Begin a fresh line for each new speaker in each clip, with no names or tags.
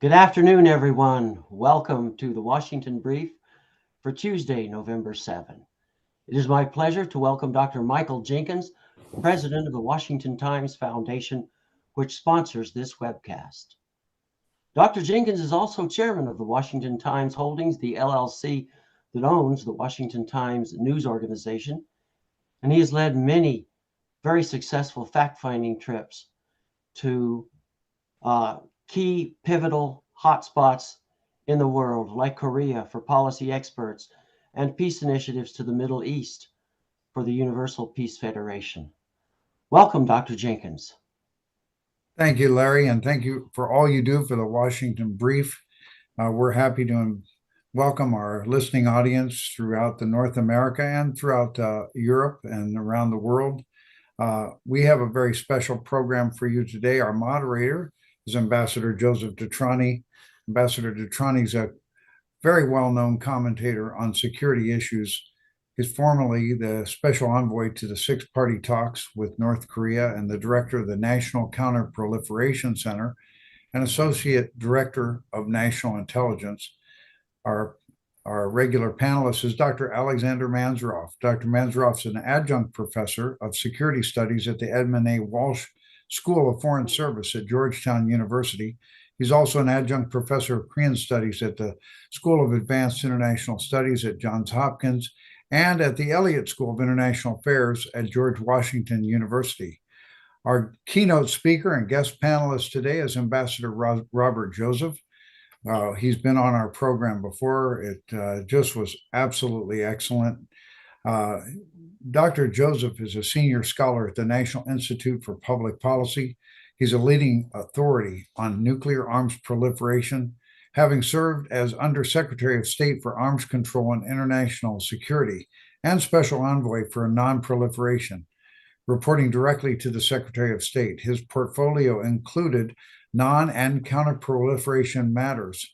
Good afternoon, everyone. Welcome to the Washington Brief for Tuesday, November 7. It is my pleasure to welcome Dr. Michael Jenkins, president of the Washington Times Foundation, which sponsors this webcast. Dr. Jenkins is also chairman of the Washington Times Holdings, the LLC that owns the Washington Times news organization, and he has led many very successful fact-finding trips to key pivotal hotspots in the world, like Korea for policy experts and peace initiatives to the Middle East for the Universal Peace Federation. Welcome, Dr. Jenkins.
Thank you, Larry, and thank you for all you do for the Washington Brief. We're happy to welcome our listening audience throughout the North America and throughout Europe and around the world. We have a very special program for you today. Our moderator is Ambassador Joseph DeTrani. Ambassador DeTrani is a very well-known commentator on security issues. He's formerly the special envoy to the six-party talks with North Korea and the director of the National Counter-Proliferation Center and associate director of national intelligence. Our regular panelist is Dr. Alexandre Mansourov. Dr. Mansourov is an adjunct professor of security studies at the Edmund A. Walsh School of Foreign Service at Georgetown University. He's also an adjunct professor of Korean studies at the School of Advanced International Studies at Johns Hopkins and at the Elliott School of International Affairs at George Washington University. Our keynote speaker and guest panelist today is Ambassador Robert Joseph. He's been on our program before. It just was absolutely excellent. Dr. Joseph is a senior scholar at the National Institute for Public Policy. He's a leading authority on nuclear arms proliferation, having served as Undersecretary of State for Arms Control and International Security and Special Envoy for Non-Proliferation, reporting directly to the Secretary of State. His portfolio included non- and counter-proliferation matters,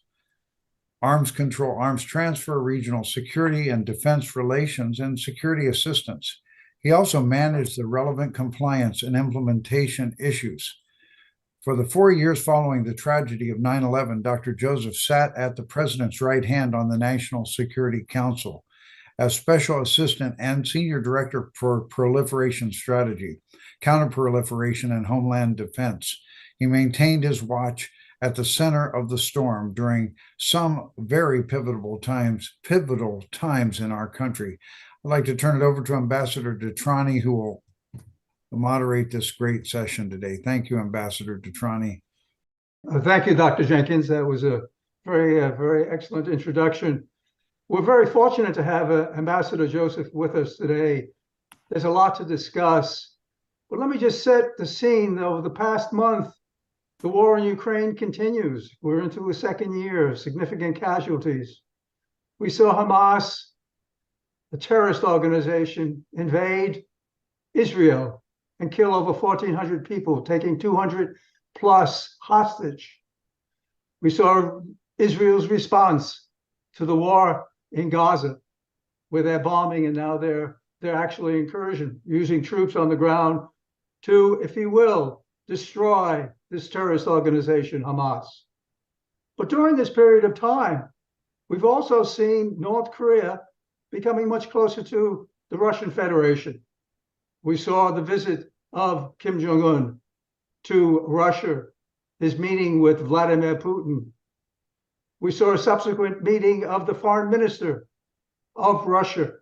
arms control, arms transfer, regional security and defense relations, and security assistance. He also managed the relevant compliance and implementation issues. For the 4 years following the tragedy of 9/11, Dr. Joseph sat at the president's right hand on the National Security Council as special assistant and senior director for proliferation strategy, counterproliferation, and homeland defense. He maintained his watch at the center of the storm during some very pivotal times in our country. I'd like to turn it over to Ambassador DeTrani, who will moderate this great session today. Thank you, Ambassador DeTrani.
Thank you, Dr. Jenkins. That was a very excellent introduction. We're very fortunate to have Ambassador Joseph with us today. There's a lot to discuss, but let me just set the scene. Over the past month, the war in Ukraine continues. We're into a second year of significant casualties. We saw Hamas, a terrorist organization, invade Israel and kill over 1,400 people, taking 200 plus hostage. We saw Israel's response to the war in Gaza, where they're bombing and now they're actually incursion, using troops on the ground to, if you will, destroy this terrorist organization, Hamas. But during this period of time, we've also seen North Korea becoming much closer to the Russian Federation. We saw the visit of Kim Jong-un to Russia, his meeting with Vladimir Putin. We saw a subsequent meeting of the foreign minister of Russia.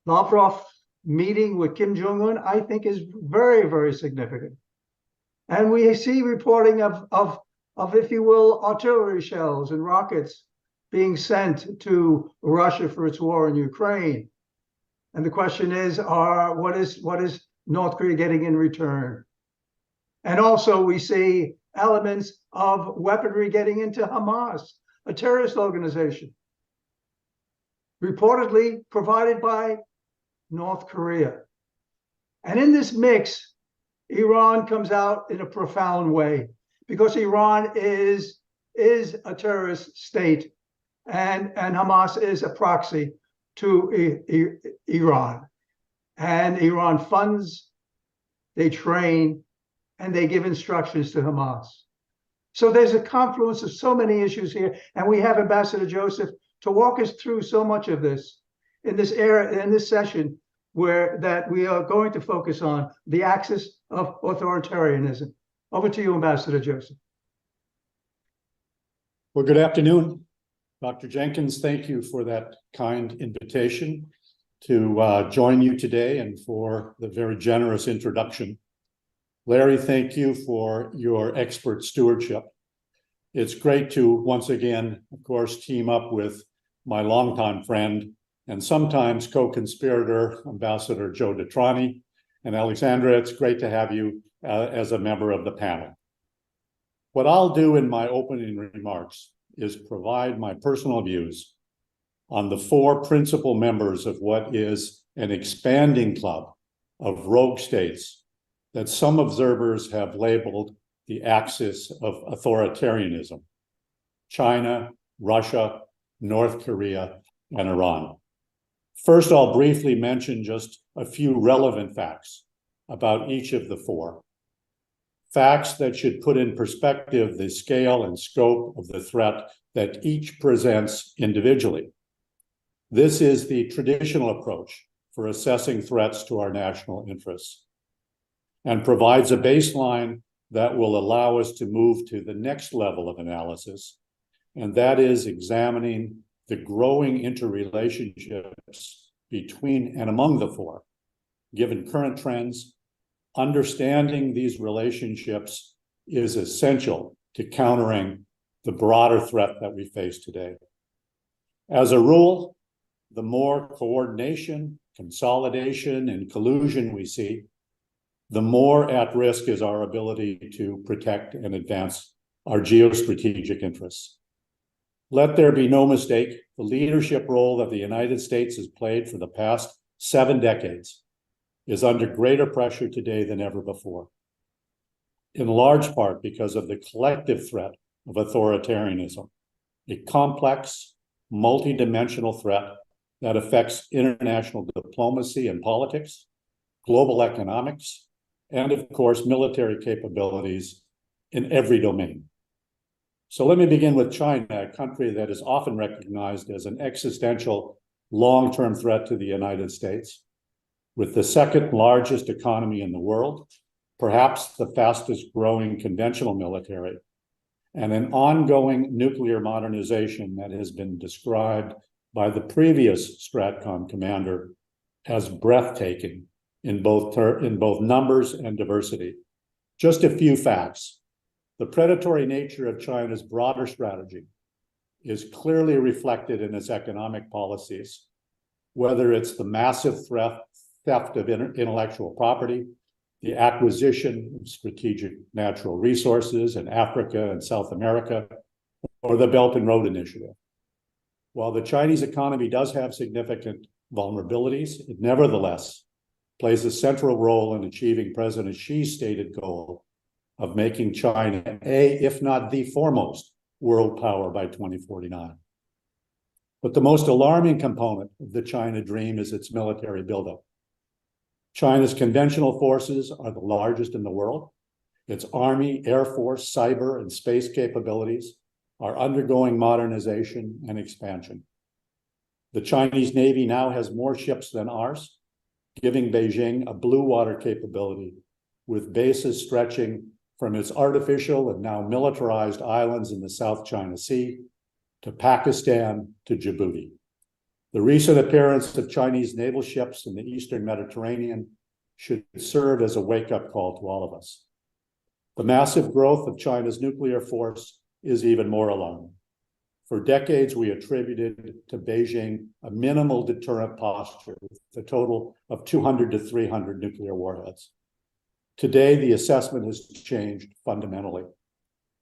Lavrov meeting with Kim Jong-un, I think, is very significant. And we see reporting of, if you will, artillery shells and rockets being sent to Russia for its war in Ukraine. And the question is, what is North Korea getting in return? And also we see elements of weaponry getting into Hamas, a terrorist organization, reportedly provided by North Korea. And in this mix, Iran comes out in a profound way, because Iran is a terrorist state, and Hamas is a proxy to Iran. And Iran funds, they train, and they give instructions to Hamas. So there's a confluence of so many issues here, and we have Ambassador Joseph to walk us through so much of this in this era, in this session, where that we are going to focus on the axis of authoritarianism. Over to you, Ambassador Joseph.
Well, good afternoon, Dr. Jenkins. Thank you for that kind invitation to join you today and for the very generous introduction. Larry, thank you for your expert stewardship. It's great to once again, of course, team up with my longtime friend and sometimes co-conspirator, Ambassador Joe DeTrani. And Alexandra, it's great to have you as a member of the panel. What I'll do in my opening remarks is provide my personal views on the four principal members of what is an expanding club of rogue states that some observers have labeled the axis of authoritarianism: China, Russia, North Korea, and Iran. First, I'll briefly mention just a few relevant facts about each of the four. Facts that should put in perspective the scale and scope of the threat that each presents individually. This is the traditional approach for assessing threats to our national interests and provides a baseline that will allow us to move to the next level of analysis, and that is examining the growing interrelationships between and among the four. Given current trends, understanding these relationships is essential to countering the broader threat that we face today. As a rule, the more coordination, consolidation, and collusion we see, the more at risk is our ability to protect and advance our geostrategic interests. Let there be no mistake, the leadership role that the United States has played for the past 7 decades is under greater pressure today than ever before, in large part because of the collective threat of authoritarianism, a complex, multidimensional threat that affects international diplomacy and politics, global economics, and of course, military capabilities in every domain. So let me begin with China, a country that is often recognized as an existential long-term threat to the United States, with the second largest economy in the world, perhaps the fastest growing conventional military, and an ongoing nuclear modernization that has been described by the previous STRATCOM commander as breathtaking in both numbers and diversity. Just a few facts. The predatory nature of China's broader strategy is clearly reflected in its economic policies, whether it's the massive theft of intellectual property, the acquisition of strategic natural resources in Africa and South America, or the Belt and Road Initiative. While the Chinese economy does have significant vulnerabilities, it nevertheless plays a central role in achieving President Xi's stated goal of making China if not the foremost world power by 2049. But the most alarming component of the China dream is its military buildup. China's conventional forces are the largest in the world. Its army, air force, cyber, and space capabilities are undergoing modernization and expansion. The Chinese Navy now has more ships than ours, giving Beijing a blue water capability with bases stretching from its artificial and now militarized islands in the South China Sea to Pakistan to Djibouti. The recent appearance of Chinese naval ships in the Eastern Mediterranean should serve as a wake-up call to all of us. The massive growth of China's nuclear force is even more alarming. For decades, we attributed to Beijing a minimal deterrent posture with a total of 200 to 300 nuclear warheads. Today, the assessment has changed fundamentally.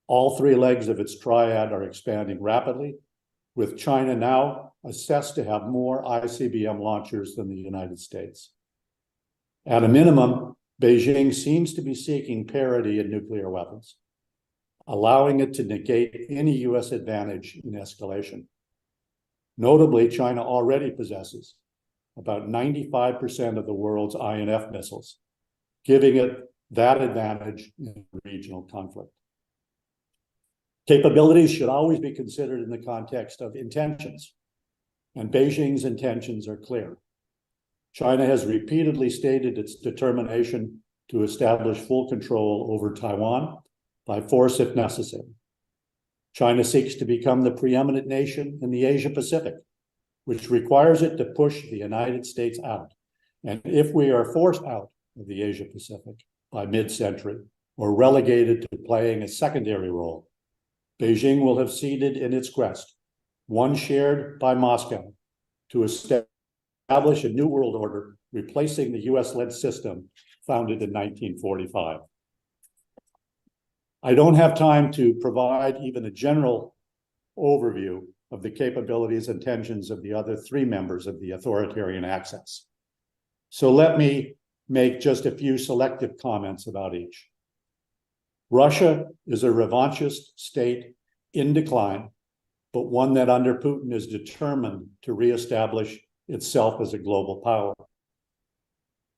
All 3 legs of its triad are expanding rapidly, with China now assessed to have more ICBM launchers than the United States. At a minimum, Beijing seems to be seeking parity in nuclear weapons, allowing it to negate any US advantage in escalation. Notably, China already possesses about 95% of the world's INF missiles, giving it that advantage in regional conflict. Capabilities should always be considered in the context of intentions, and Beijing's intentions are clear. China has repeatedly stated its determination to establish full control over Taiwan by force if necessary. China seeks to become the preeminent nation in the Asia Pacific, which requires it to push the United States out. And if we are forced out of the Asia Pacific by mid-century or relegated to playing a secondary role, Beijing will have ceded in its quest, one shared by Moscow, to establish a new world order, replacing the US-led system founded in 1945. I don't have time to provide even a general overview of the capabilities and tensions of the other three members of the authoritarian axis. So let me make just a few selective comments about each. Russia is a revanchist state in decline, but one that under Putin is determined to reestablish itself as a global power.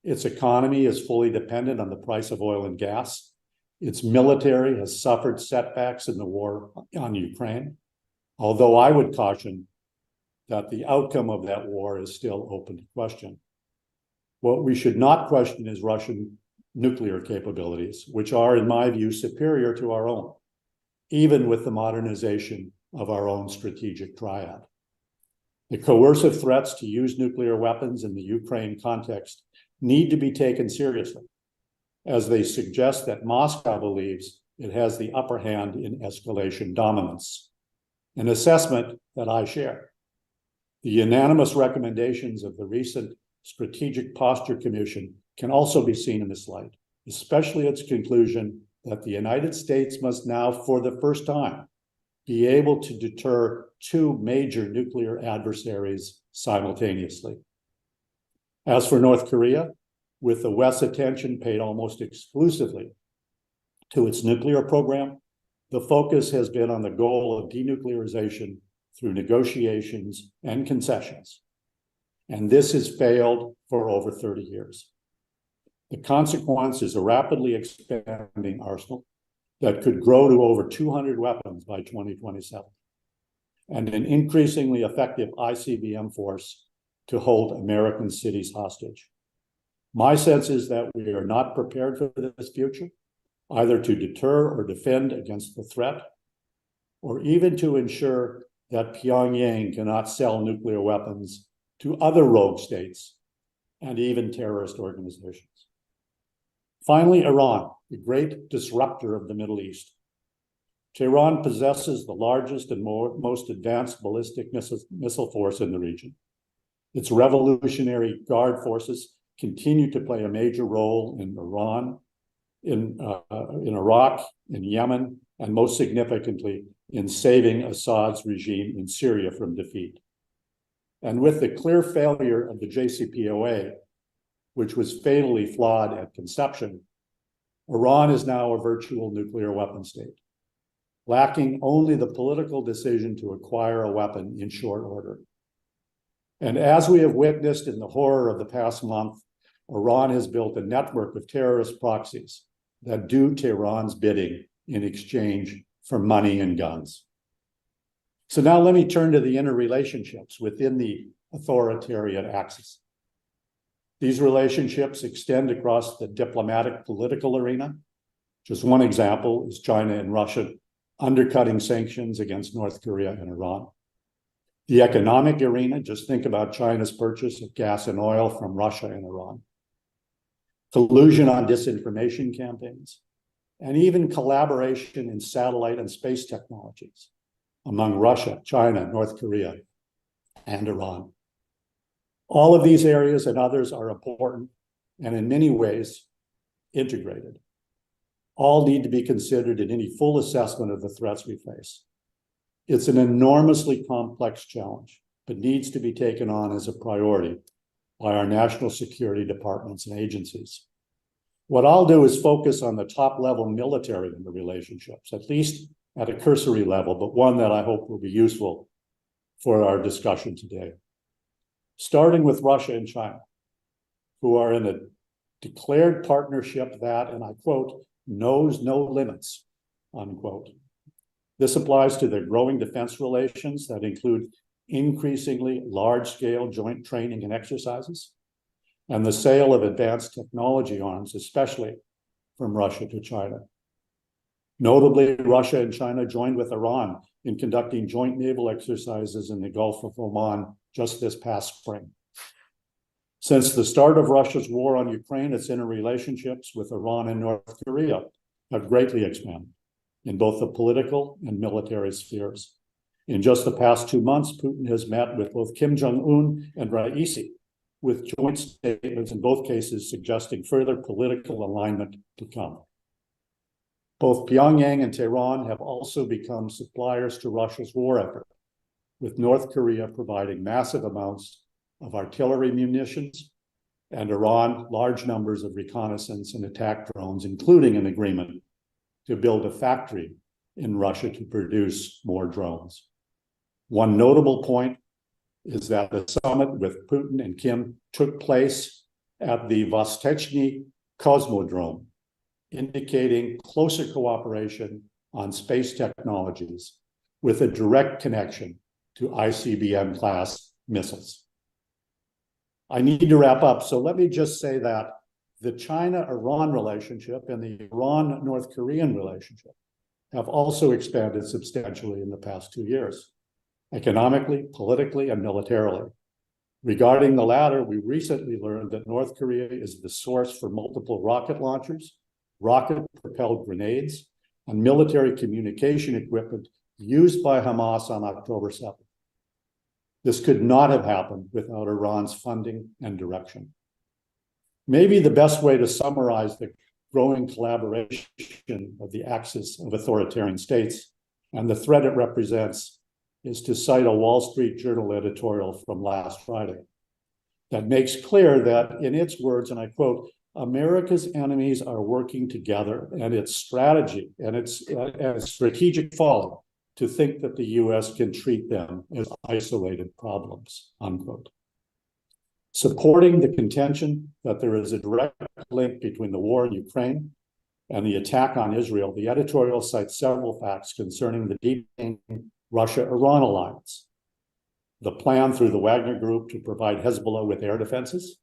Its economy is fully dependent on the price of oil and gas. Its military has suffered setbacks in the war on Ukraine, although I would caution that the outcome of that war is still open to question. What we should not question is Russian nuclear capabilities, which are, in my view, superior to our own, even with the modernization of our own strategic triad. The coercive threats to use nuclear weapons in the Ukraine context need to be taken seriously, as they suggest that Moscow believes it has the upper hand in escalation dominance, an assessment that I share. The unanimous recommendations of the recent Strategic Posture Commission can also be seen in this light, especially its conclusion that the United States must now, for the first time, be able to deter two major nuclear adversaries simultaneously. As for North Korea, with the West's attention paid almost exclusively to its nuclear program, the focus has been on the goal of denuclearization through negotiations and concessions. And this has failed for over 30 years. The consequence is a rapidly expanding arsenal that could grow to over 200 weapons by 2027, and an increasingly effective ICBM force to hold American cities hostage. My sense is that we are not prepared for this future, either to deter or defend against the threat, or even to ensure that Pyongyang cannot sell nuclear weapons to other rogue states and even terrorist organizations. Finally, Iran, the great disruptor of the Middle East. Tehran possesses the largest and most advanced ballistic missile force in the region. Its Revolutionary Guard forces continue to play a major role in Iran, in Iraq, in Yemen, and most significantly, in saving Assad's regime in Syria from defeat. And with the clear failure of the JCPOA, which was fatally flawed at conception, Iran is now a virtual nuclear weapon state, lacking only the political decision to acquire a weapon in short order. And as we have witnessed in the horror of the past month, Iran has built a network of terrorist proxies that do Tehran's bidding in exchange for money and guns. So now let me turn to the interrelationships within the authoritarian axis. These relationships extend across the diplomatic political arena. Just one example is China and Russia undercutting sanctions against North Korea and Iran. The economic arena, just think about China's purchase of gas and oil from Russia and Iran. Collusion on disinformation campaigns, and even collaboration in satellite and space technologies among Russia, China, North Korea, and Iran. All of these areas and others are important and in many ways integrated. All need to be considered in any full assessment of the threats we face. It's an enormously complex challenge, but needs to be taken on as a priority by our national security departments and agencies. What I'll do is focus on the top level military in the relationships, at least at a cursory level, but one that I hope will be useful for our discussion today. Starting with Russia and China, who are in a declared partnership that, and I quote, knows no limits, unquote. This applies to their growing defense relations that include increasingly large-scale joint training and exercises, and the sale of advanced technology arms, especially from Russia to China. Notably, Russia and China joined with Iran in conducting joint naval exercises in the Gulf of Oman just this past spring. Since the start of Russia's war on Ukraine, its interrelationships with Iran and North Korea have greatly expanded in both the political and military spheres. In just the past 2 months, Putin has met with both Kim Jong-un and Raisi, with joint statements in both cases suggesting further political alignment to come. Both Pyongyang and Tehran have also become suppliers to Russia's war effort, with North Korea providing massive amounts of artillery munitions and Iran large numbers of reconnaissance and attack drones, including an agreement to build a factory in Russia to produce more drones. One notable point is that the summit with Putin and Kim took place at the Vostechny Cosmodrome, indicating closer cooperation on space technologies with a direct connection to ICBM-class missiles. I need to wrap up, so let me just say that the China-Iran relationship and the Iran-North Korean relationship have also expanded substantially in the past 2 years, economically, politically, and militarily. Regarding the latter, we recently learned that North Korea is the source for multiple rocket launchers, rocket-propelled grenades, and military communication equipment used by Hamas on October 7th. This could not have happened without Iran's funding and direction. Maybe the best way to summarize the growing collaboration of the axis of authoritarian states and the threat it represents is to cite a Wall Street Journal editorial from last Friday that makes clear that, in its words, and I quote, "America's enemies are working together, and its strategy and its strategic folly to think that the US can treat them as isolated problems," unquote. Supporting the contention that there is a direct link between the war in Ukraine and the attack on Israel, the editorial cites several facts concerning the deepening Russia-Iran alliance, the plan through the Wagner Group to provide Hezbollah with air defenses,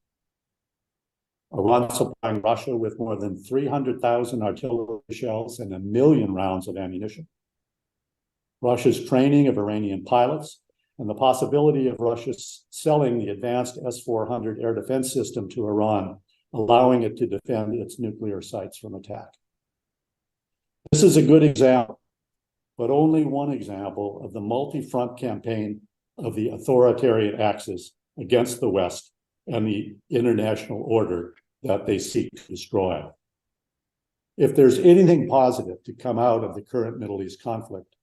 Iran supplying Russia with more than 300,000 artillery shells and 1 million rounds of ammunition, Russia's training of Iranian pilots, and the possibility of Russia selling the advanced S-400 air defense system to Iran, allowing it to defend its nuclear sites from attack. This is a good example, but only one example of the multi-front campaign of the authoritarian axis against the West and the international order that they seek to destroy. If there's anything positive to come out of the current Middle East conflict,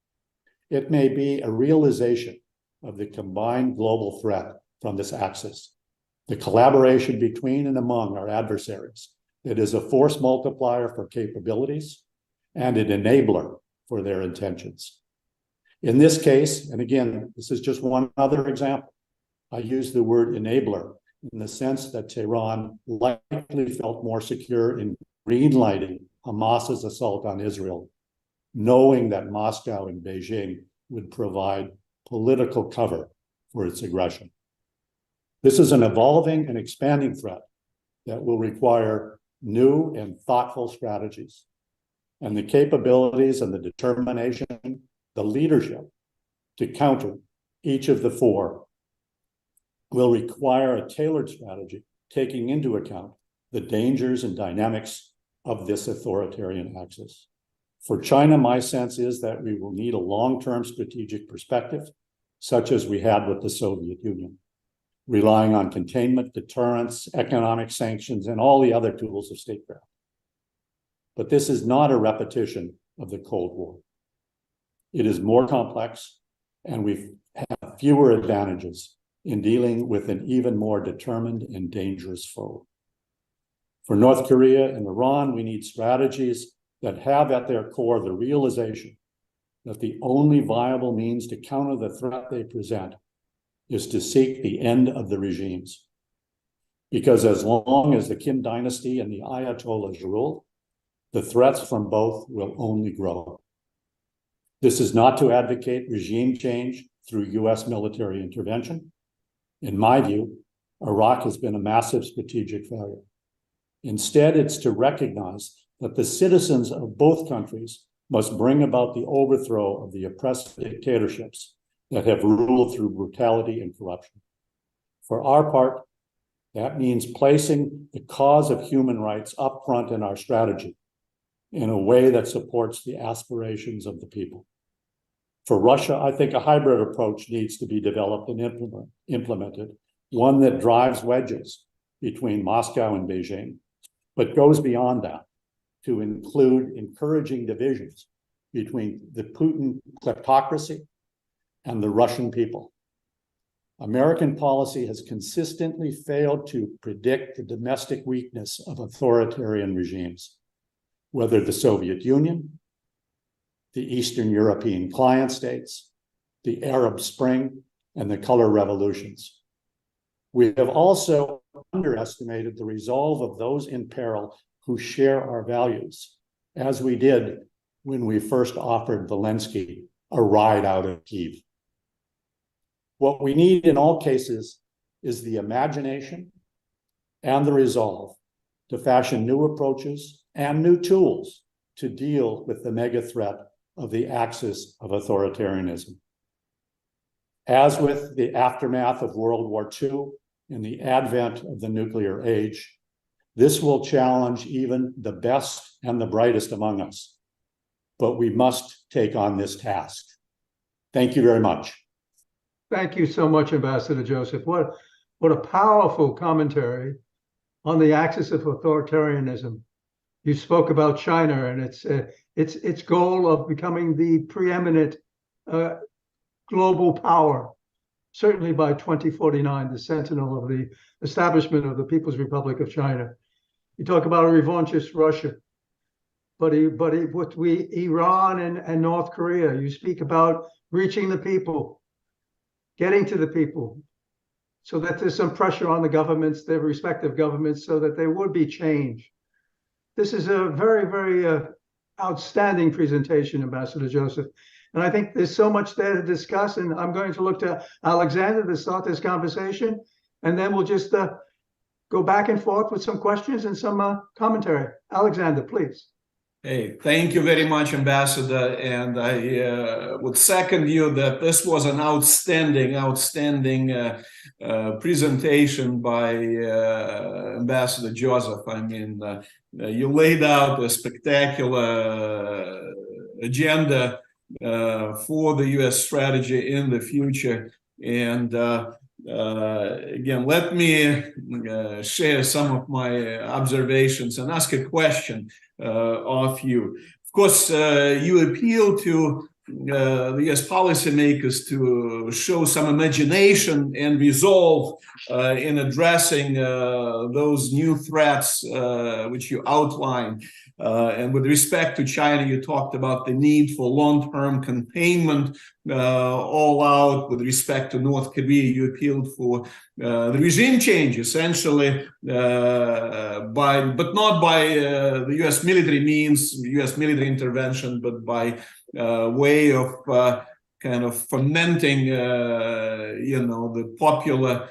it may be a realization of the combined global threat from this axis, the collaboration between and among our adversaries. It is a force multiplier for capabilities and an enabler for their intentions. In this case, and again, this is just one other example, I use the word enabler in the sense that Tehran likely felt more secure in greenlighting Hamas's assault on Israel, knowing that Moscow and Beijing would provide political cover for its aggression. This is an evolving and expanding threat that will require new and thoughtful strategies, and the capabilities and the determination, the leadership to counter each of the four will require a tailored strategy, taking into account the dangers and dynamics of this authoritarian axis. For China, my sense is that we will need a long-term strategic perspective, such as we had with the Soviet Union, relying on containment, deterrence, economic sanctions, and all the other tools of statecraft. But this is not a repetition of the Cold War. It is more complex, and we have fewer advantages in dealing with an even more determined and dangerous foe. For North Korea and Iran, we need strategies that have at their core the realization that the only viable means to counter the threat they present is to seek the end of the regimes. Because as long as the Kim dynasty and the Ayatollahs rule, the threats from both will only grow. This is not to advocate regime change through US military intervention. In my view, Iraq has been a massive strategic failure. Instead, it's to recognize that the citizens of both countries must bring about the overthrow of the oppressive dictatorships that have ruled through brutality and corruption. For our part, that means placing the cause of human rights up front in our strategy in a way that supports the aspirations of the people. For Russia, I think a hybrid approach needs to be developed and implemented, one that drives wedges between Moscow and Beijing, but goes beyond that to include encouraging divisions between the Putin kleptocracy and the Russian people. American policy has consistently failed to predict the domestic weakness of authoritarian regimes, whether the Soviet Union, the Eastern European client states, the Arab Spring, and the color revolutions. We have also underestimated the resolve of those in peril who share our values, as we did when we first offered Zelensky a ride out of Kyiv. What we need in all cases is the imagination and the resolve to fashion new approaches and new tools to deal with the mega threat of the axis of authoritarianism. As with the aftermath of World War II and the advent of the nuclear age, this will challenge even the best and the brightest among us. But we must take on this task. Thank you very much.
Thank you so much, Ambassador Joseph. What a powerful commentary on the axis of authoritarianism. You spoke about China and its goal of becoming the preeminent global power, certainly by 2049, the sentinel of the establishment of the People's Republic of China. You talk about a revanchist Russia, but Iran and North Korea. You speak about reaching the people, getting to the people, so that there's some pressure on the governments, their respective governments, so that there would be change. This is a very, very outstanding presentation, Ambassador Joseph. And I think there's so much there to discuss. And I'm going to look to Alexander to start this conversation. And then we'll just go back and forth with some questions and some commentary. Alexander, please.
Hey, thank you very much, Ambassador. And I would second you that this was an outstanding presentation by Ambassador Joseph. I mean, you laid out a spectacular agenda for the U.S. strategy in the future. And again, let me share some of my observations and ask a question of you. Of course, you appeal to the U.S. policymakers to show some imagination and resolve in addressing those new threats which you outlined. And with respect to China, you talked about the need for long-term containment all out. With respect to North Korea, you appealed for the regime change, essentially, but not by the U.S. military means, U.S. military intervention, but by way of kind of fomenting, the popular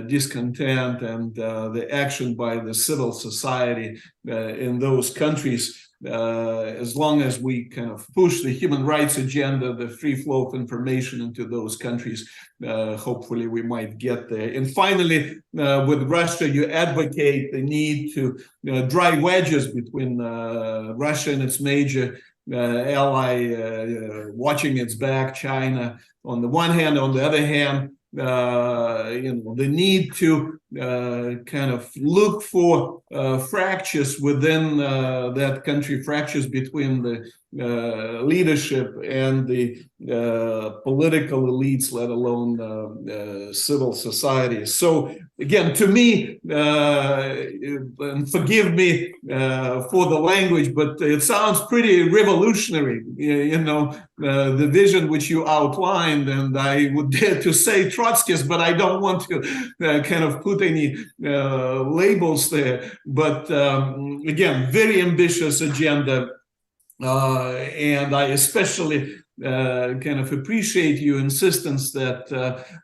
discontent and the action by the civil society in those countries. As long as we kind of push the human rights agenda, the free flow of information into those countries, hopefully we might get there. And finally, with Russia, you advocate the need to drive wedges between Russia and its major ally, watching its back, China, on the one hand. On the other hand, the need to kind of look for fractures within that country, fractures between the leadership and the political elites, let alone civil society. So again, to me, and forgive me for the language, but it sounds pretty revolutionary, the vision which you outlined, and I would dare to say Trotskyist, but I don't want to kind of put any labels there. But again, very ambitious agenda. and I especially kind of appreciate your insistence that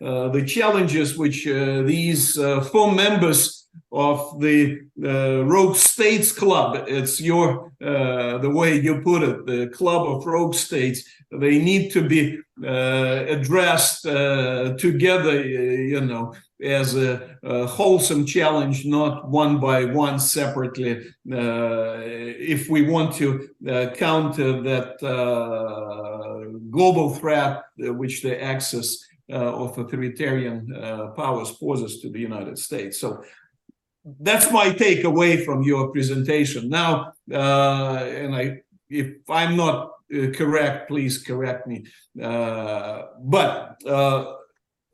the challenges which these 4 members of the Rogue States Club, it's your the way you put it, the Club of Rogue States, they need to be addressed together, you know, as a wholesome challenge, not one by one separately, if we want to counter that global threat which the access of authoritarian powers poses to the United States. So that's my takeaway from your presentation. Now, and if I'm not correct, please correct me. But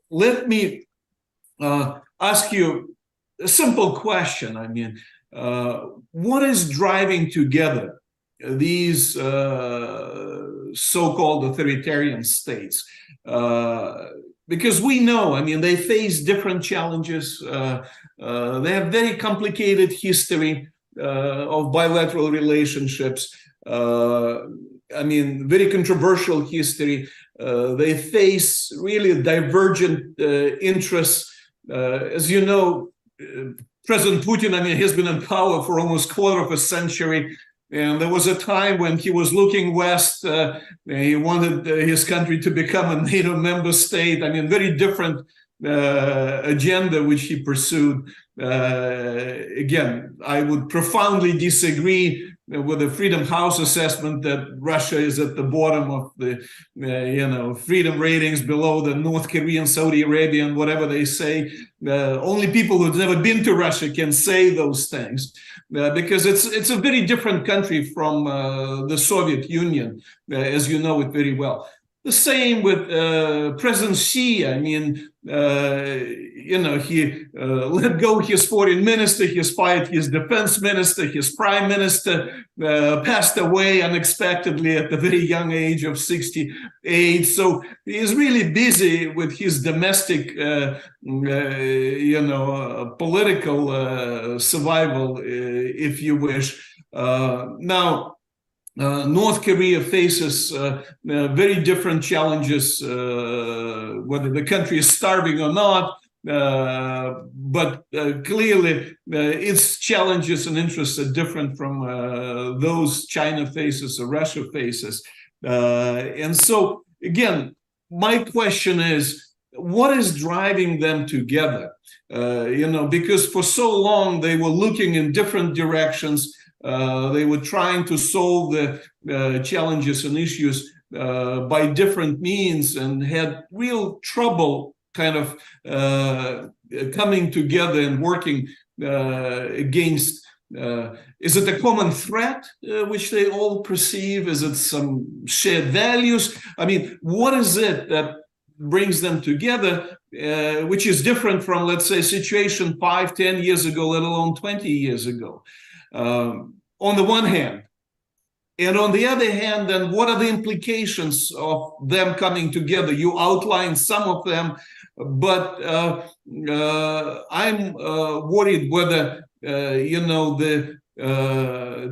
let me ask you a simple question. I mean, what is driving together these so-called authoritarian states? Because we know, I mean, they face different challenges. They have very complicated history of bilateral relationships. I mean, very controversial history. They face really divergent interests. As you know, President Putin, I mean, he's been in power for almost a quarter of a century. And there was a time when he was looking west. He wanted his country to become a NATO member state. I mean, very different agenda which he pursued. Again, I would profoundly disagree with the Freedom House assessment that Russia is at the bottom of the, you know, freedom ratings, below the North Korean, Saudi Arabia, and whatever they say. Only people who've never been to Russia can say those things, because it's a very different country from the Soviet Union, as you know it very well. The same with President Xi. I mean, you know, he let go his foreign minister, he fired his defense minister, his prime minister passed away unexpectedly at the very young age of 68. So he's really busy with his domestic, you know, political survival, if you wish. Now, North Korea faces very different challenges, whether the country is starving or not, but clearly its challenges and interests are different from those China faces or Russia faces. And so, again, my question is, what is driving them together? You know, because for so long they were looking in different directions. They were trying to solve the challenges and issues by different means, and had real trouble kind of coming together and working against. Is it a common threat which they all perceive? Is it some shared values? I mean, what is it that brings them together, which is different from, let's say, situation 5, 10 years ago, let alone 20 years ago? On the one hand, and on the other hand, then what are the implications of them coming together? You outlined some of them, but I'm worried whether, you know, the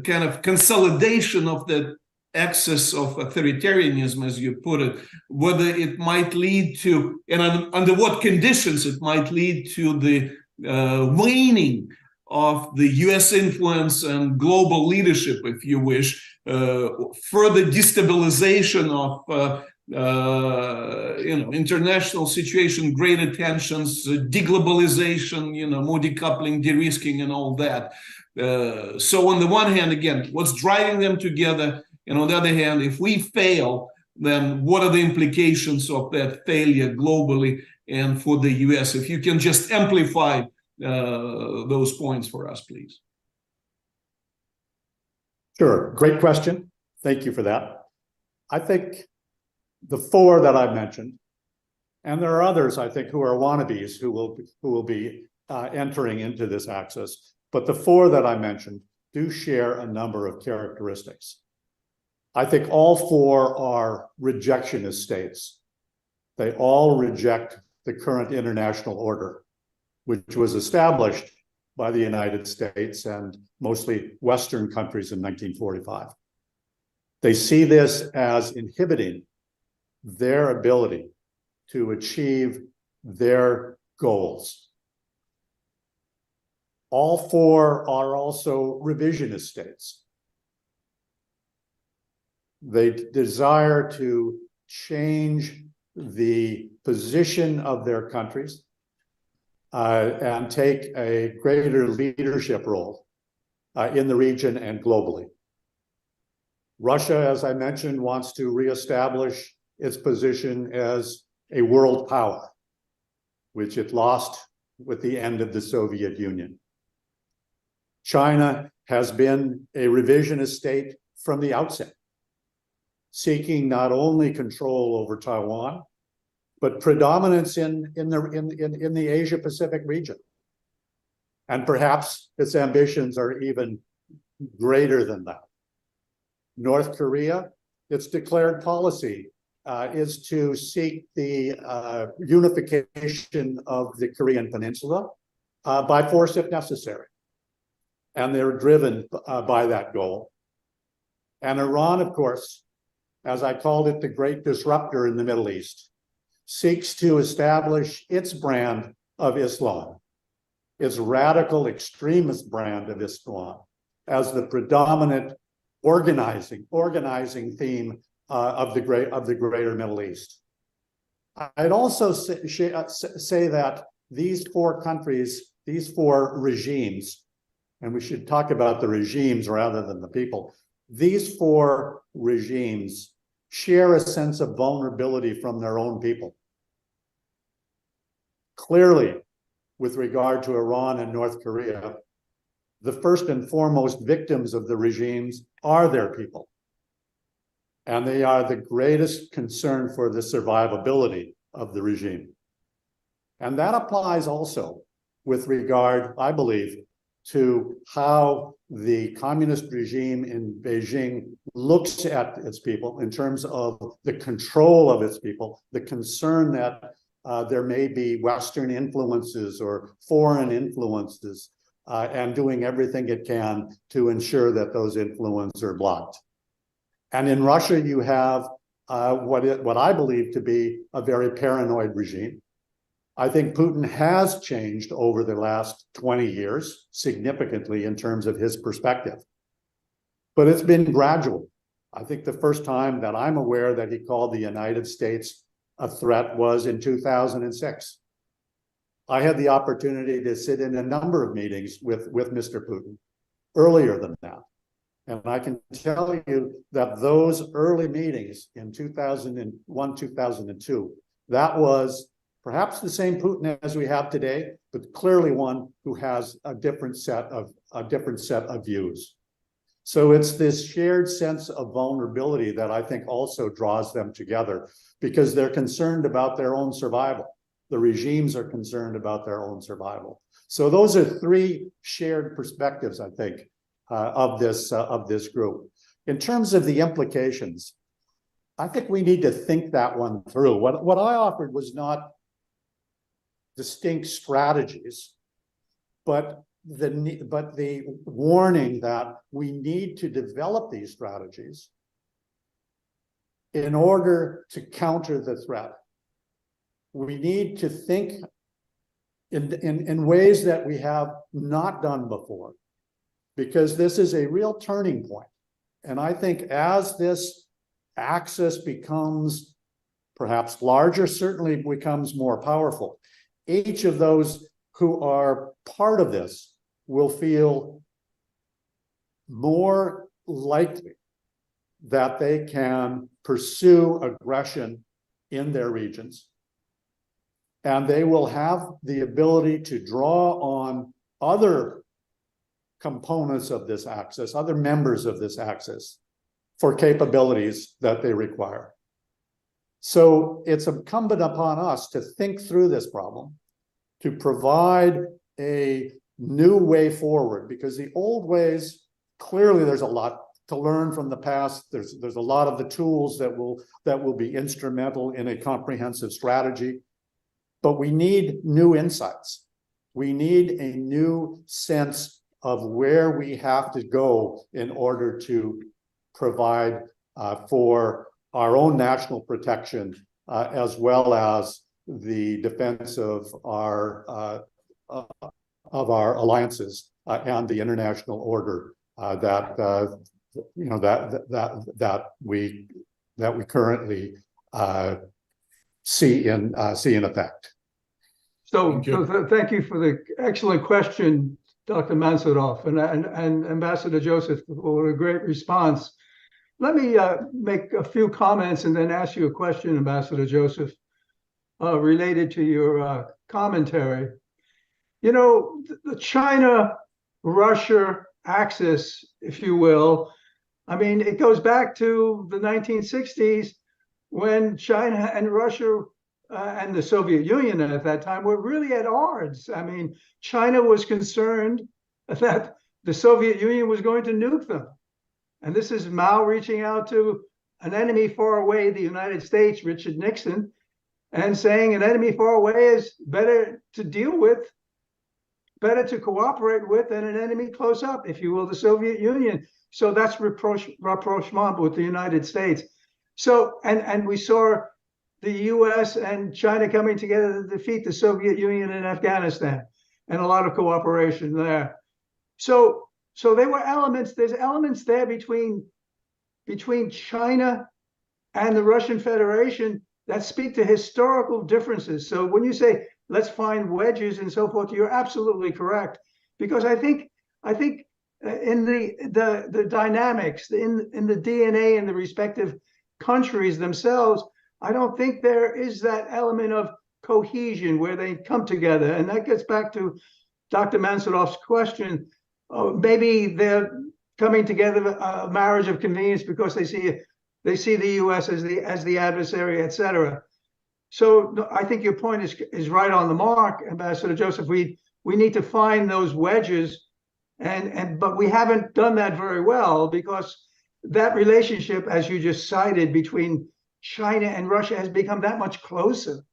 kind of consolidation of the axis of authoritarianism, as you put it, whether it might lead to, and under what conditions it might lead to the waning of the US influence and global leadership, if you wish, further destabilization of you know, international situation, greater tensions, deglobalization, you know, more decoupling, de-risking, and all that. So on the one hand, again, what's driving them together? And on the other hand, if we fail, then what are the implications of that failure globally and for the US? If you can just amplify those points for us, please.
Sure, great question. Thank you for that. I think the 4 that I mentioned, and there are others, I think, who are wannabes who will be entering into this axis, but the 4 that I mentioned do share a number of characteristics. I think all 4 are rejectionist states. They all reject the current international order, which was established by the United States and mostly Western countries in 1945. They see this as inhibiting their ability to achieve their goals. All four are also revisionist states. They desire to change the position of their countries and take a greater leadership role in the region and globally. Russia, as I mentioned, wants to reestablish its position as a world power, which it lost with the end of the Soviet Union. China has been a revisionist state from the outset, seeking not only control over Taiwan, but predominance in the Asia-Pacific region. And perhaps its ambitions are even greater than that. North Korea, its declared policy is to seek the unification of the Korean Peninsula by force if necessary. And they're driven by that goal. And Iran, of course, as I called it, the great disruptor in the Middle East, seeks to establish its brand of Islam, its radical extremist brand of Islam, as the predominant organizing theme of the greater Middle East. I'd also say that these four countries, these four regimes, and we should talk about the regimes rather than the people, these four regimes share a sense of vulnerability from their own people. Clearly, with regard to Iran and North Korea, the first and foremost victims of the regimes are their people. And they are the greatest concern for the survivability of the regime. And that applies also with regard, I believe, to how the communist regime in Beijing looks at its people in terms of the control of its people, the concern that there may be Western influences or foreign influences, and doing everything it can to ensure that those influences are blocked. And in Russia, you have what I believe to be a very paranoid regime. I think Putin has changed over the last 20 years significantly in terms of his perspective, but it's been gradual. I think the first time that I'm aware that he called the United States a threat was in 2006. I had the opportunity to sit in a number of meetings with Mr. Putin earlier than that. And I can tell you that those early meetings in 2001, 2002, that was perhaps the same Putin as we have today, but clearly one who has a different set of views. So it's this shared sense of vulnerability that I think also draws them together, because they're concerned about their own survival. The regimes are concerned about their own survival. So those are three shared perspectives, I think, of this group. In terms of the implications, I think we need to think that one through. What I offered was not distinct strategies, but the warning that we need to develop these strategies in order to counter the threat. We need to think in ways that we have not done before, because this is a real turning point. And I think as this axis becomes perhaps larger, certainly becomes more powerful, each of those who are part of this will feel more likely that they can pursue aggression in their regions. And they will have the ability to draw on other components of this axis, other members of this axis, for capabilities that they require. So it's incumbent upon us to think through this problem, to provide a new way forward, because the old ways, clearly there's a lot to learn from the past. There's a lot of the tools that will be instrumental in a comprehensive strategy, but we need new insights. We need a new sense of where we have to go in order to provide for our own national protection, as well as the defense of our alliances and the international order that we currently see in effect.
So thank you for the excellent question, Dr. Mansourov, and Ambassador Joseph, for a great response. Let me make a few comments and then ask you a question, Ambassador Joseph, related to your commentary. You know, the China-Russia axis, if you will, I mean, it goes back to the 1960s when China and Russia and the Soviet Union at that time were really at odds. I mean, China was concerned that the Soviet Union was going to nuke them. And this is Mao reaching out to an enemy far away, the United States, Richard Nixon, and saying an enemy far away is better to deal with, better to cooperate with than an enemy close up, if you will, the Soviet Union. So that's rapprochement with the United States. So, and we saw the US and China coming together to defeat the Soviet Union in Afghanistan, and a lot of cooperation there. So there were elements, there's elements there between China and the Russian Federation that speak to historical differences. So when you say, let's find wedges and so forth, you're absolutely correct. Because I think in the dynamics, in the DNA in the respective countries themselves, I don't think there is that element of cohesion where they come together. And that gets back to Dr. Mansourov's question. Maybe they're coming together, a marriage of convenience, because they see the U.S. as the adversary, et cetera. So I think your point is right on the mark, Ambassador Joseph. We need to find those wedges, but we haven't done that very well, because that relationship, as you just cited, between China and Russia has become that much closer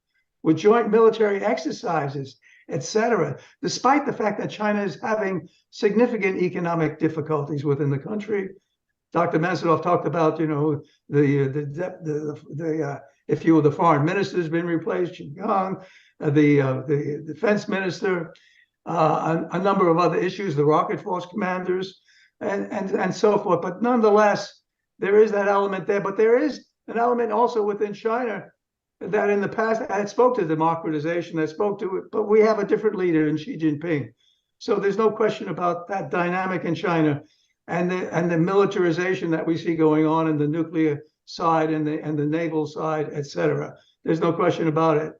with joint military exercises, et cetera, despite the fact that China is having significant economic difficulties within the country. Dr. Mansourov talked about, you know, if you will, the foreign minister has been replaced, Qin Gang, the defense minister, a number of other issues, the rocket force commanders, and so forth. But nonetheless, there is that element there. But there is an element also within China that in the past had spoke to democratization, that spoke to it, but we have a different leader in Xi Jinping. So there's no question about that dynamic in China and the militarization that we see going on in the nuclear side and the naval side, et cetera. There's no question about it.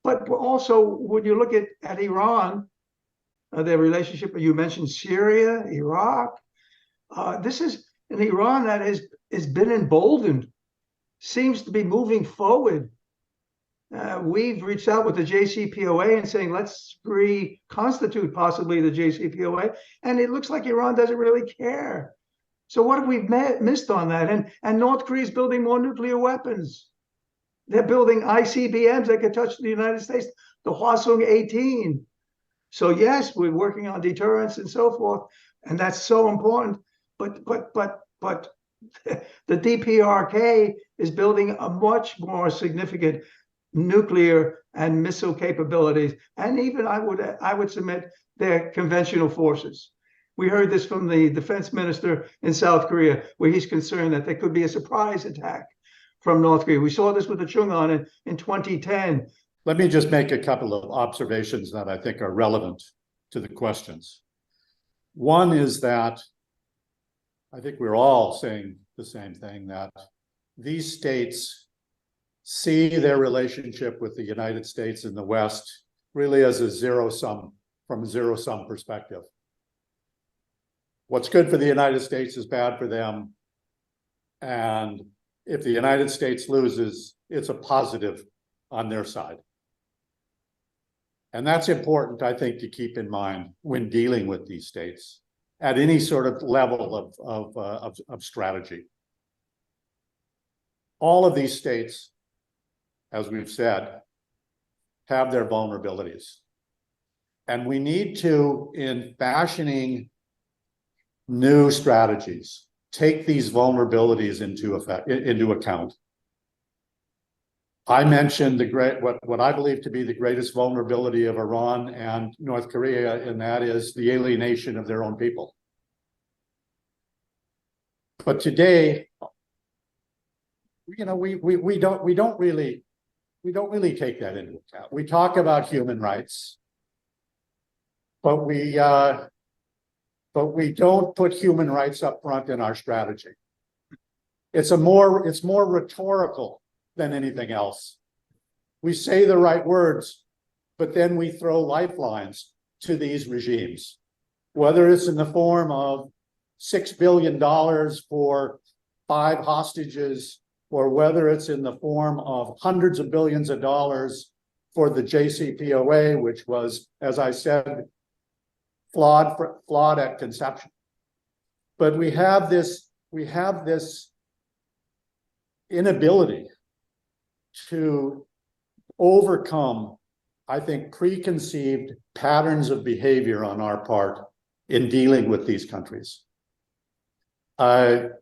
But also, when you look at Iran, their relationship, you mentioned Syria, Iraq. This is an Iran that has been emboldened, seems to be moving forward. We've reached out with the JCPOA and saying, let's reconstitute possibly the JCPOA. And it looks like Iran doesn't really care. So what have we missed on that? And North Korea is building more nuclear weapons. They're building ICBMs that could touch the United States, the Hwasong 18. So yes, we're working on deterrence and so forth, and that's so important. But the DPRK is building a much more significant nuclear and missile capabilities, and even I would submit their conventional forces. We heard this from the defense minister in South Korea, where he's concerned that there could be a surprise attack from North Korea. We saw this with the Chung'an in 2010.
Let me just make a couple of observations that I think are relevant to the questions. One is that I think we're all saying the same thing, that these states see their relationship with the United States and the West really as a zero-sum, from a zero-sum perspective. What's good for the United States is bad for them. And if the United States loses, it's a positive on their side. And that's important, I think, to keep in mind when dealing with these states at any sort of level of strategy. All of these states, as we've said, have their vulnerabilities. And we need to, in fashioning new strategies, take these vulnerabilities into account. I mentioned what I believe to be the greatest vulnerability of Iran and North Korea, and that is the alienation of their own people. But today, we don't really take that into account. We talk about human rights, but we don't put human rights up front in our strategy. It's more rhetorical than anything else. We say the right words, but then we throw lifelines to these regimes, whether it's in the form of $6 billion for 5 hostages, or whether it's in the form of hundreds of billions of dollars for the JCPOA, which was, as I said, flawed at conception. But we have this inability to overcome, I think, preconceived patterns of behavior on our part in dealing with these countries. And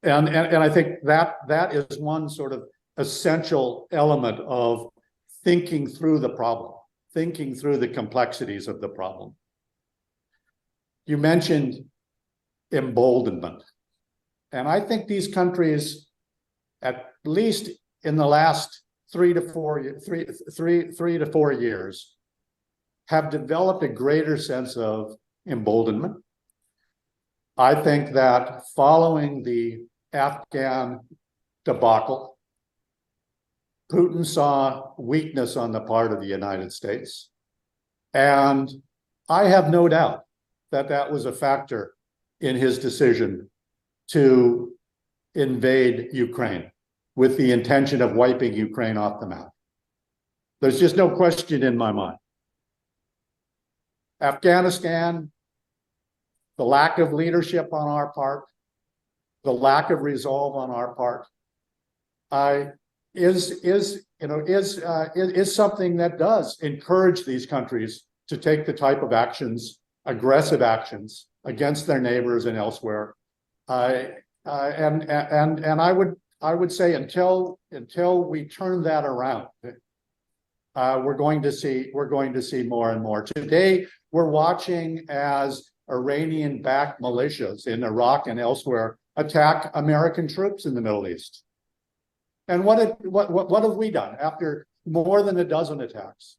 I think that is one sort of essential element of thinking through the problem, thinking through the complexities of the problem. You mentioned emboldenment. And I think these countries, at least in the last 3 to 4 years, have developed a greater sense of emboldenment. I think that following the Afghan debacle, Putin saw weakness on the part of the United States. And I have no doubt that that was a factor in his decision to invade Ukraine with the intention of wiping Ukraine off the map. There's just no question in my mind. Afghanistan, the lack of leadership on our part, the lack of resolve on our part, is something that does encourage these countries to take the type of actions, aggressive actions, against their neighbors and elsewhere. And I would say until we turn that around, we're going to see more and more. Today, we're watching as Iranian-backed militias in Iraq and elsewhere attack American troops in the Middle East. And what have we done after more than a dozen attacks?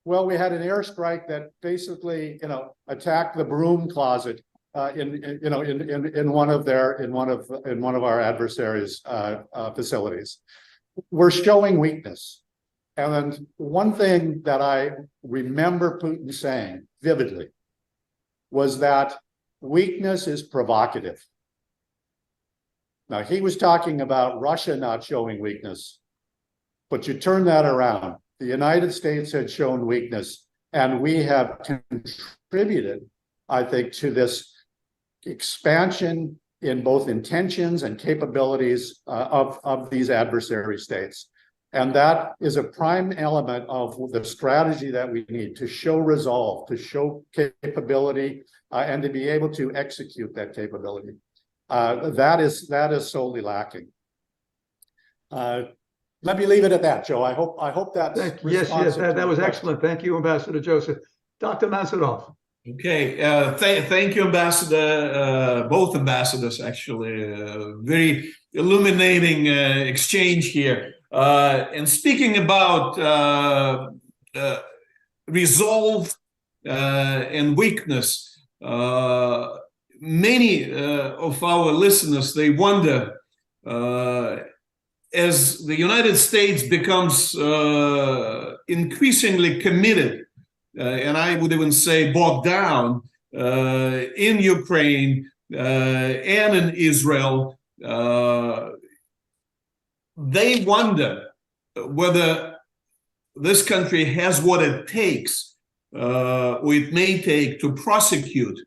Well, we had an airstrike that basically, attacked the broom closet in one of our adversaries' facilities. We're showing weakness. And one thing that I remember Putin saying vividly was that weakness is provocative. Now, he was talking about Russia not showing weakness, but you turn that around. The United States had shown weakness, and we have contributed, I think, to this expansion in both intentions and capabilities of these adversary states. And that is a prime element of the strategy that we need to show resolve, to show capability, and to be able to execute that capability. That is solely lacking. Let me leave it at that, Joe. I hope that's
yes, that was excellent. Thank you, Ambassador Joseph. Dr. Mansourov.
Okay, thank you, Ambassador, both ambassadors, actually. Very illuminating exchange here. And speaking about resolve and weakness, many of our listeners, they wonder, as the United States becomes increasingly committed, and I would even say bogged down in Ukraine and in Israel, they wonder whether this country has what it takes, or it may take, to prosecute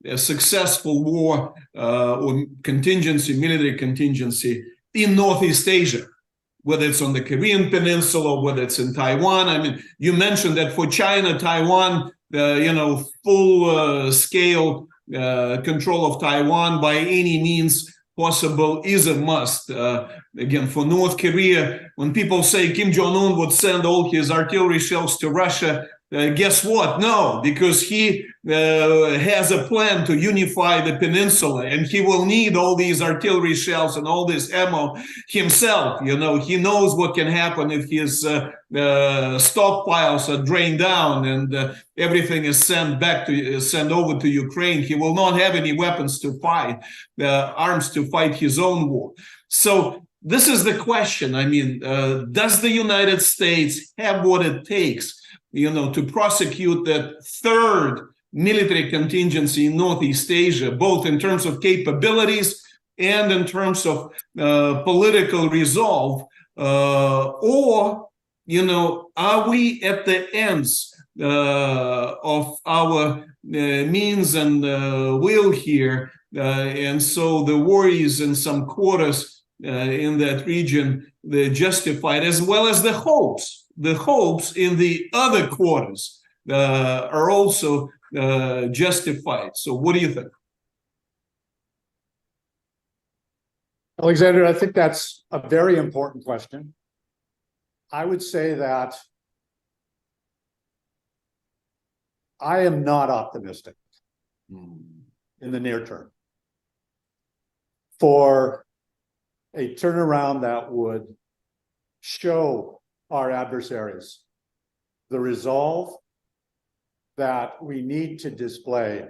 a successful war or contingency, military contingency in Northeast Asia, whether it's on the Korean Peninsula, whether it's in Taiwan. I mean, you mentioned that for China, Taiwan, full-scale control of Taiwan by any means possible is a must. Again, for North Korea, when people say Kim Jong-un would send all his artillery shells to Russia, guess what? No, because he has a plan to unify the peninsula, and he will need all these artillery shells and all this ammo himself. You know, he knows what can happen if his stockpiles are drained down and everything is sent over to Ukraine. He will not have any weapons to fight, arms to fight his own war. So this is the question. I mean, does the United States have what it takes, you know, to prosecute that third military contingency in Northeast Asia, both in terms of capabilities and in terms of political resolve? Or, you know, are we at the ends of our means and will here? And so the worries in some quarters in that region, they're justified, as well as the hopes. The hopes in the other quarters are also justified. So what do you think?
Alexander, I think that's a very important question. I would say that I am not optimistic in the near term for a turnaround that would show our adversaries the resolve that we need to display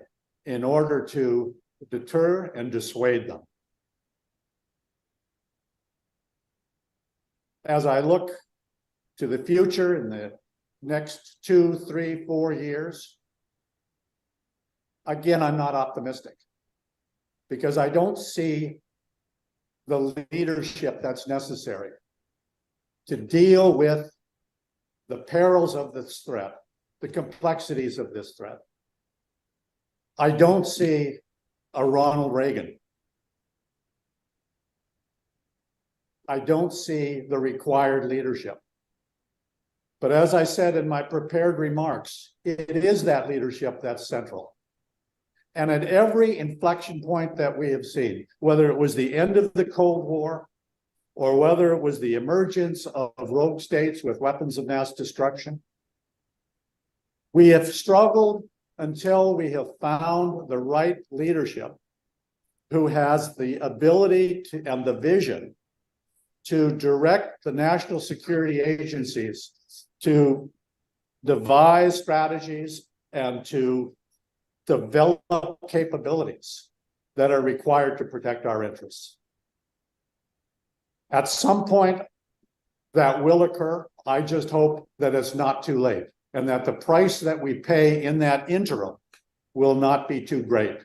in order to deter and dissuade them. As I look to the future in the next 2, 3, 4 years, again, I'm not optimistic because I don't see the leadership that's necessary to deal with the perils of this threat, the complexities of this threat. I don't see a Ronald Reagan. I don't see the required leadership. But as I said in my prepared remarks, it is that leadership that's central. And at every inflection point that we have seen, whether it was the end of the Cold War, or whether it was the emergence of rogue states with weapons of mass destruction, we have struggled until we have found the right leadership who has the ability to, and the vision to direct the national security agencies to devise strategies and to develop capabilities that are required to protect our interests. At some point, that will occur. I just hope that it's not too late and that the price that we pay in that interim will not be too great.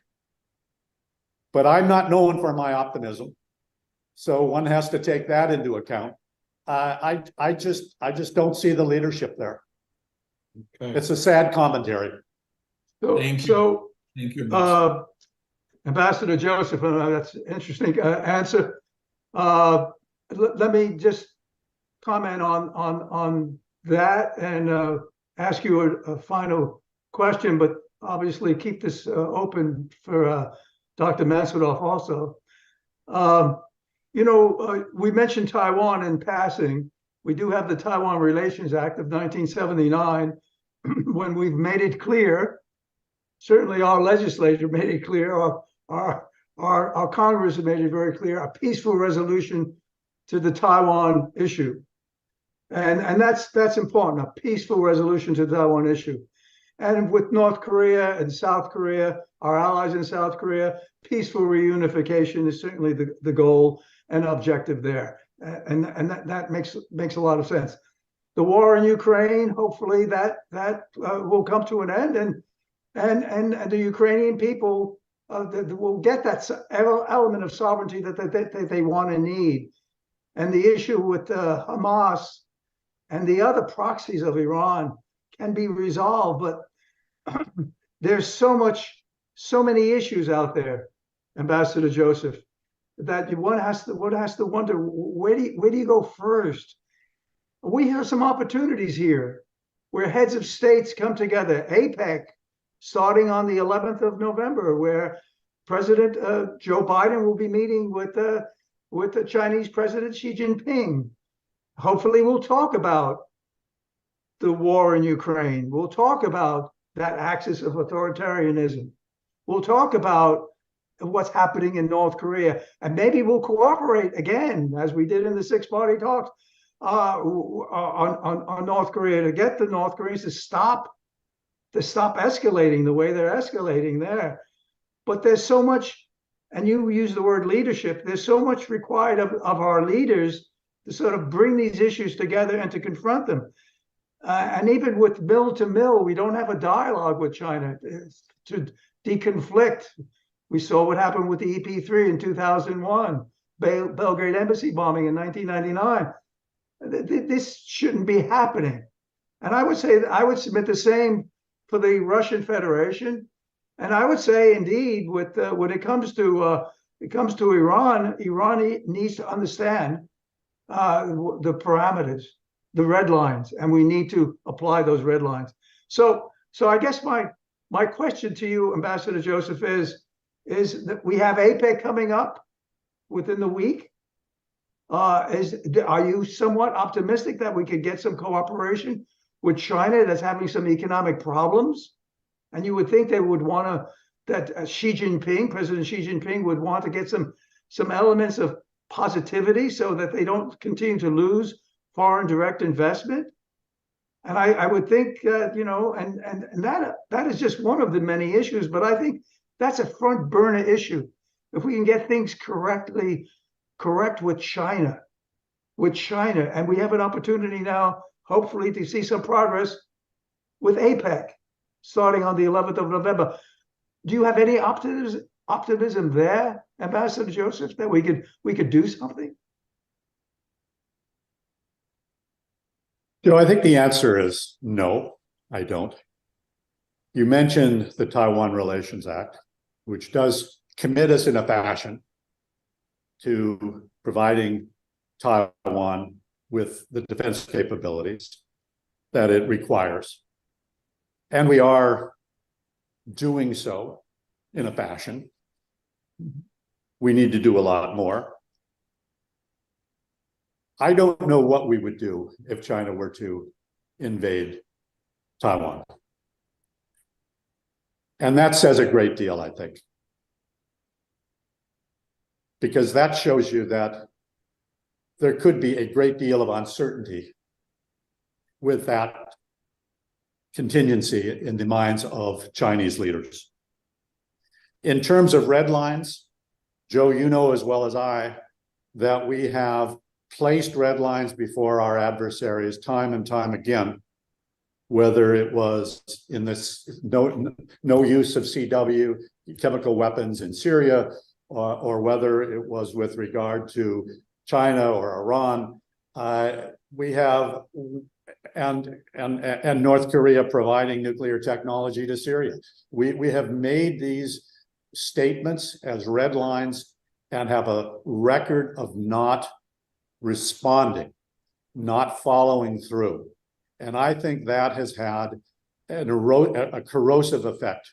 But I'm not known for my optimism, so one has to take that into account. I just don't see the leadership there. Okay. It's a sad commentary.
Thank you. Thank you,
Ambassador Joseph, that's an interesting answer. Let me just comment on that and ask you a final question, but obviously keep this open for Dr. Mansourov also. You know, we mentioned Taiwan in passing. We do have the Taiwan Relations Act of 1979, when we've made it clear, certainly our legislature made it clear, our Congress has made it very clear, a peaceful resolution to the Taiwan issue. And that's important, a peaceful resolution to the Taiwan issue. And with North Korea and South Korea, our allies in South Korea, peaceful reunification is certainly the goal and objective there. And that makes a lot of sense. The war in Ukraine, hopefully that will come to an end, and the Ukrainian people will get that element of sovereignty that they want and need. And the issue with Hamas and the other proxies of Iran can be resolved, but there's so many issues out there, Ambassador Joseph, that one has to wonder, where do you go first? We have some opportunities here where heads of states come together. APEC starting on the 11th of November, where President Joe Biden will be meeting with the Chinese President Xi Jinping. Hopefully, we'll talk about the war in Ukraine. We'll talk about that axis of authoritarianism. We'll talk about what's happening in North Korea, and maybe we'll cooperate again, as we did in the six-party talks on North Korea, to get the North Koreans to stop escalating the way they're escalating there. But there's so much, and you use the word leadership, there's so much required of our leaders to sort of bring these issues together and to confront them. And even with mill to mill, we don't have a dialogue with China to deconflict. We saw what happened with the EP3 in 2001, Belgrade embassy bombing in 1999. This shouldn't be happening. And I would say that I would submit the same for the Russian Federation. And I would say, indeed, with when it comes to Iran, Iran needs to understand the parameters, the red lines, and we need to apply those red lines. So I guess my question to you, Ambassador Joseph, is that we have APEC coming up within the week. Are you somewhat optimistic that we could get some cooperation with China that's having some economic problems? And you would think they would want to, that President Xi Jinping would want to get some elements of positivity so that they don't continue to lose foreign direct investment. And I would think, and that is just one of the many issues, but I think that's a front burner issue. If we can get things correct with China, and we have an opportunity now, hopefully, to see some progress with APEC starting on the 11th of November. Do you have any optimism there, Ambassador Joseph, that we could do something?
I think the answer is no, I don't. You mentioned the Taiwan Relations Act, which does commit us in a fashion to providing Taiwan with the defense capabilities that it requires. And we are doing so in a fashion. We need to do a lot more. I don't know what we would do if China were to invade Taiwan. And that says a great deal, I think. Because that shows you that there could be a great deal of uncertainty with that contingency in the minds of Chinese leaders. In terms of red lines, Joe, you know as well as I that we have placed red lines before our adversaries time and time again, whether it was in this no use of CW, chemical weapons in Syria, or whether it was with regard to China or Iran. We have, and North Korea providing nuclear technology to Syria. We have made these statements as red lines and have a record of not responding, not following through. And I think that has had a corrosive effect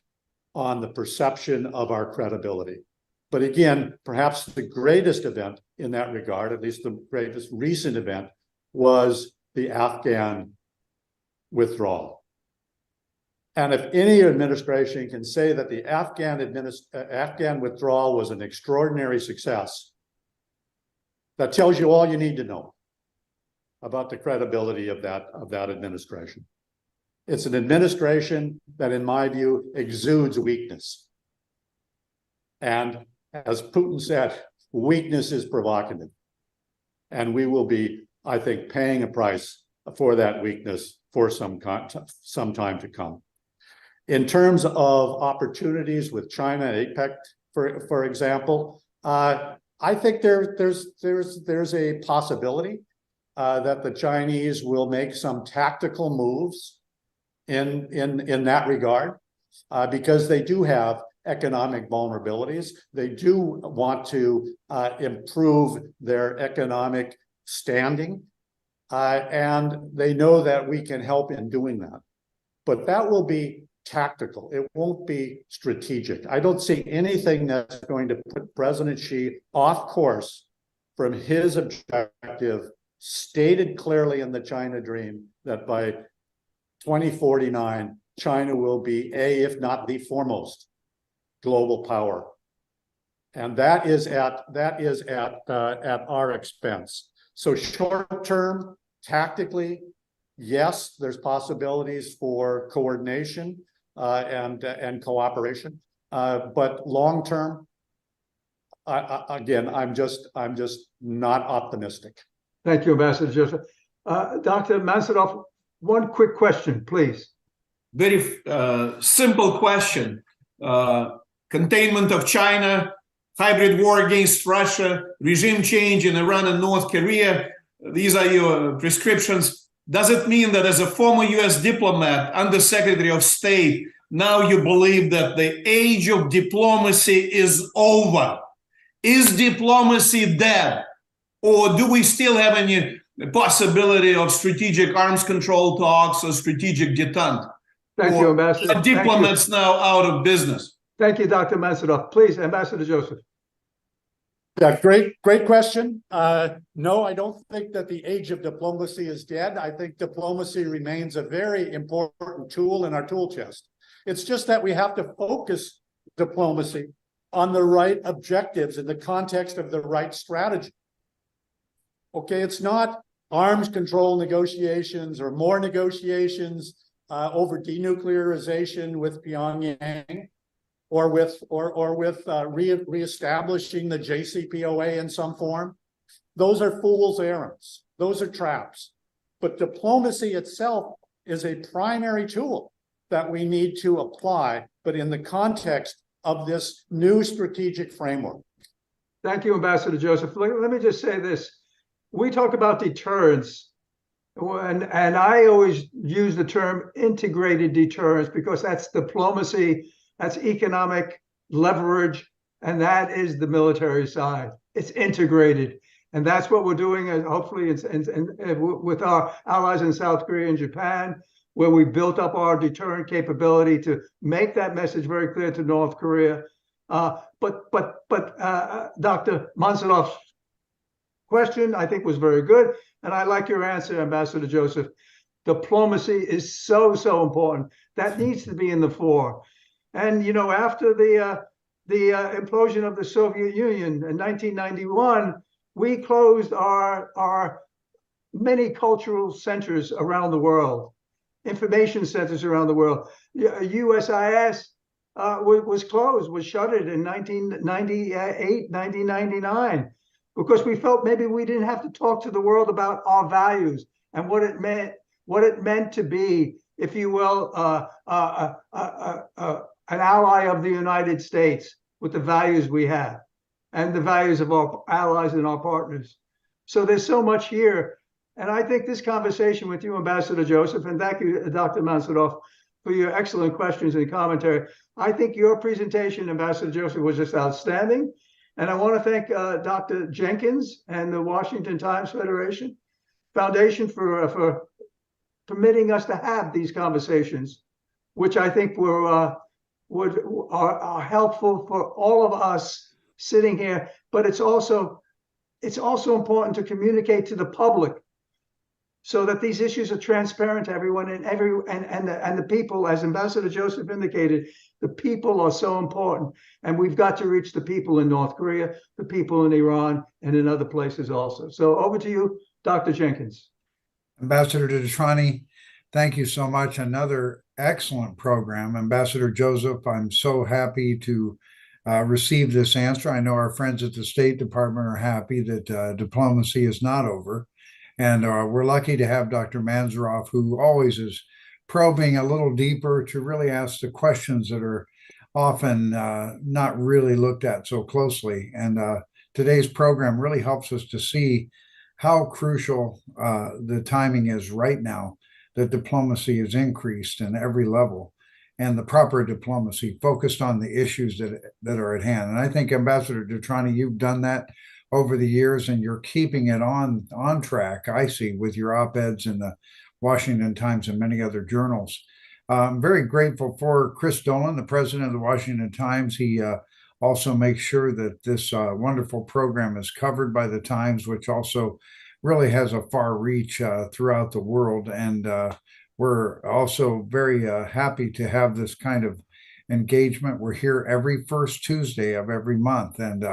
on the perception of our credibility. But again, perhaps the greatest event in that regard, at least the greatest recent event, was the Afghan withdrawal. And if any administration can say that the Afghan withdrawal was an extraordinary success, that tells you all you need to know about the credibility of that administration. It's an administration that, in my view, exudes weakness. And as Putin said, weakness is provocative. And we will be, I think, paying a price for that weakness for some time to come. In terms of opportunities with China, APEC, for example, I think there's a possibility that the Chinese will make some tactical moves in that regard, because they do have economic vulnerabilities. They do want to improve their economic standing, and they know that we can help in doing that. But that will be tactical. It won't be strategic. I don't see anything that's going to put President Xi off course from his objective, stated clearly in the China Dream, that by 2049, China will be if not the foremost global power. And that is at our expense. So short term, tactically, yes, there's possibilities for coordination and cooperation. But long term, again, I'm just not optimistic.
Thank you, Ambassador Joseph. Dr. Mansourov, one quick question, please.
Very simple question. Containment of China, hybrid war against Russia, regime change in Iran and North Korea. These are your prescriptions. Does it mean that as a former US diplomat, Undersecretary of State, now you believe that the age of diplomacy is over? Is diplomacy dead? Or do we still have any possibility of strategic arms control talks or strategic detente?
Thank you, Ambassador.
Are diplomats now out of business?
Thank you, Dr. Mansourov. Please, Ambassador Joseph.
Yeah, great question. No, I don't think that the age of diplomacy is dead. I think diplomacy remains a very important tool in our tool chest. It's just that we have to focus diplomacy on the right objectives in the context of the right strategy. Okay, it's not arms control negotiations or more negotiations over denuclearization with Pyongyang, or with reestablishing the JCPOA in some form. Those are fool's errands. Those are traps. But diplomacy itself is a primary tool that we need to apply, but in the context of this new strategic framework.
Thank you, Ambassador Joseph. Let me just say this. We talk about deterrence, and I always use the term integrated deterrence because that's diplomacy, that's economic leverage, and that is the military side. It's integrated. And that's what we're doing, hopefully, with our allies in South Korea and Japan, where we built up our deterrent capability to make that message very clear to North Korea. But Dr. Mansorov's question, I think, was very good. And I like your answer, Ambassador Joseph. Diplomacy is so important. That needs to be in the fore. And, you know, after the implosion of the Soviet Union in 1991, we closed our many cultural centers around the world, information centers around the world. USIS was closed, was shuttered in 1998, 1999, because we felt maybe we didn't have to talk to the world about our values and what it meant to be, if you will, an ally of the United States with the values we have and the values of our allies and our partners. So there's so much here. And I think this conversation with you, Ambassador Joseph, and thank you, Dr. Mansourov, for your excellent questions and commentary. I think your presentation, Ambassador Joseph, was just outstanding. And I want to thank Dr. Jenkins and the Washington Times Foundation for permitting us to have these conversations, which I think are helpful for all of us sitting here. But it's also important to communicate to the public so that these issues are transparent to everyone, and the people, as Ambassador Joseph indicated, the people are so important, and we've got to reach the people in North Korea, the people in Iran, and in other places also. So over to you, Dr. Jenkins.
Ambassador DeTrani, thank you so much. Another excellent program. Ambassador Joseph, I'm so happy to receive this answer. I know our friends at the State Department are happy that diplomacy is not over. And we're lucky to have Dr. Mansourov, who always is probing a little deeper to really ask the questions that are often not really looked at so closely. And today's program really helps us to see how crucial the timing is right now, that diplomacy is increased in every level, and the proper diplomacy focused on the issues that are at hand. And I think, Ambassador DeTrani, you've done that over the years, and you're keeping it on track, I see, with your op-eds in the Washington Times and many other journals. I'm very grateful for Chris Dolan, the president of the Washington Times. He also makes sure that this wonderful program is covered by the Times, which also really has a far reach throughout the world. And we're also very happy to have this kind of engagement. We're here every first Tuesday of every month, and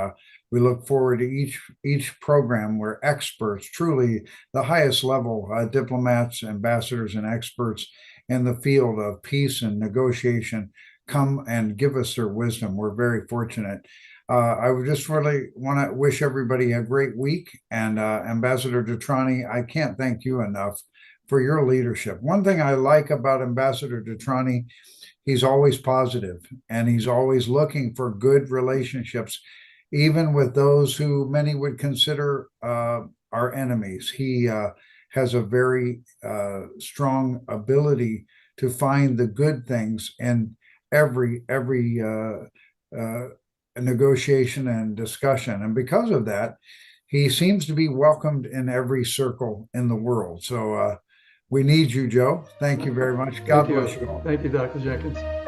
we look forward to each program where experts, truly the highest level diplomats, ambassadors, and experts in the field of peace and negotiation, come and give us their wisdom. We're very fortunate. I would just really want to wish everybody a great week. And Ambassador DeTrani, I can't thank you enough for your leadership. One thing I like about Ambassador DeTrani, he's always positive, and he's always looking for good relationships, even with those who many would consider our enemies. He has a very strong ability to find the good things in every negotiation and discussion. And because of that, he seems to be welcomed in every circle in the world. So we need you, Joe. Thank you very much. God bless you all.
Thank you, Dr. Jenkins.